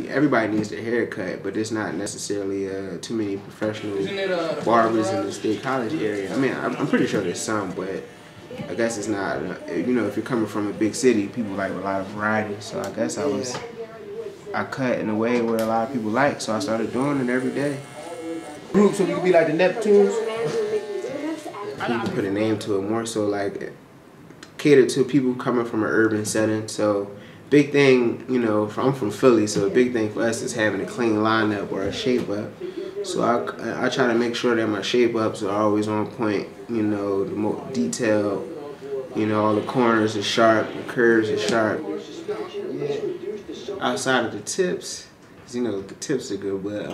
Everybody needs their haircut, but it's not necessarily too many professional barbers in the State College area. I mean, I'm pretty sure there's some, but I guess it's not. You know, if you're coming from a big city, people like a lot of variety. So I guess I cut in a way where a lot of people like, so I started doing it every day. Group, so you could be like the Neptunes. You can put a name to it, more so like cater to people coming from an urban setting. So big thing, you know, I'm from Philly, so a big thing for us is having a clean lineup or a shape up. So I try to make sure that my shape ups are always on point, you know, the more detailed, you know, all the corners are sharp, the curves are sharp. Outside of the tips, you know, the tips are good, but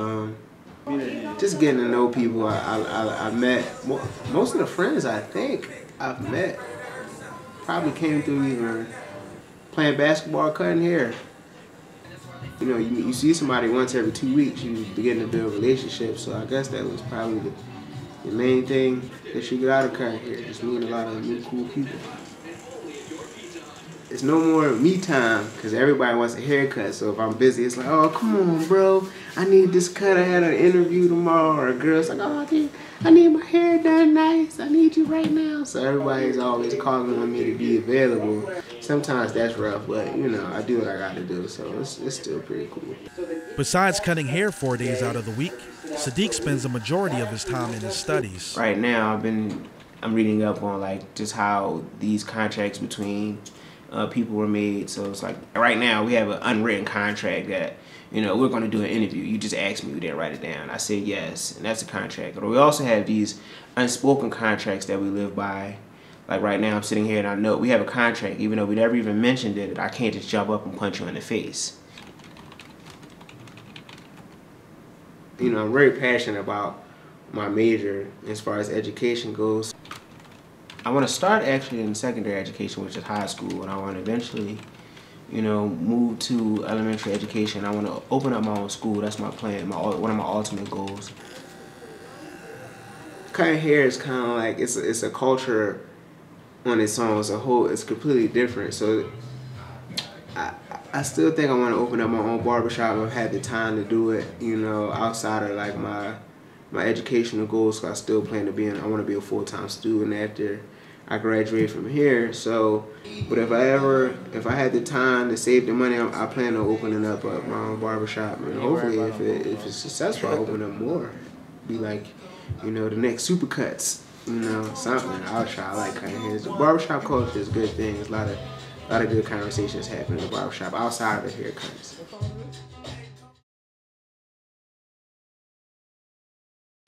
just getting to know people. I met, most of the friends I think I've met probably came through either playing basketball, cutting hair. You know, you see somebody once every 2 weeks, you begin to build relationships. So I guess that was probably the main thing that you get out of cutting hair, just meeting a lot of new cool people. It's no more me time, because everybody wants a haircut. So if I'm busy, it's like, oh, come on, bro. I need this cut. I had an interview tomorrow. Or a girl's like, oh, I need my hair done nice. I need you right now. So everybody's always calling on me to be available. Sometimes that's rough, but, you know, I do what I got to do. So it's still pretty cool. Besides cutting hair 4 days out of the week, Sadiq spends a majority of his time in his studies. Right now, I'm reading up on, like, just how these contracts between people were made. So it's like right now we have an unwritten contract that, you know, we're going to do an interview. You just asked me, we didn't write it down. I said yes, and that's a contract. But we also have these unspoken contracts that we live by. Like right now I'm sitting here and I know we have a contract, even though we never even mentioned it, I can't just jump up and punch you in the face. You know, I'm very passionate about my major as far as education goes. I want to start actually in secondary education, which is high school, and I want to eventually, you know, move to elementary education. I want to open up my own school. That's my plan, one of my ultimate goals. Cutting hair is kind of like, it's a culture on its own. It's completely different. So I still think I want to open up my own barbershop. I've had the time to do it, you know, outside of like my educational goals. So I still plan to I want to be a full-time student after I graduate from here. So, but if I had the time to save the money, I plan on opening up my own barbershop, and hopefully if it's successful, I'll open up more. Be like, you know, the next Supercuts, you know, something. I'll try. I like cutting hair. The barbershop culture is a good thing. There's a lot of good conversations happening in the barbershop outside of the haircuts.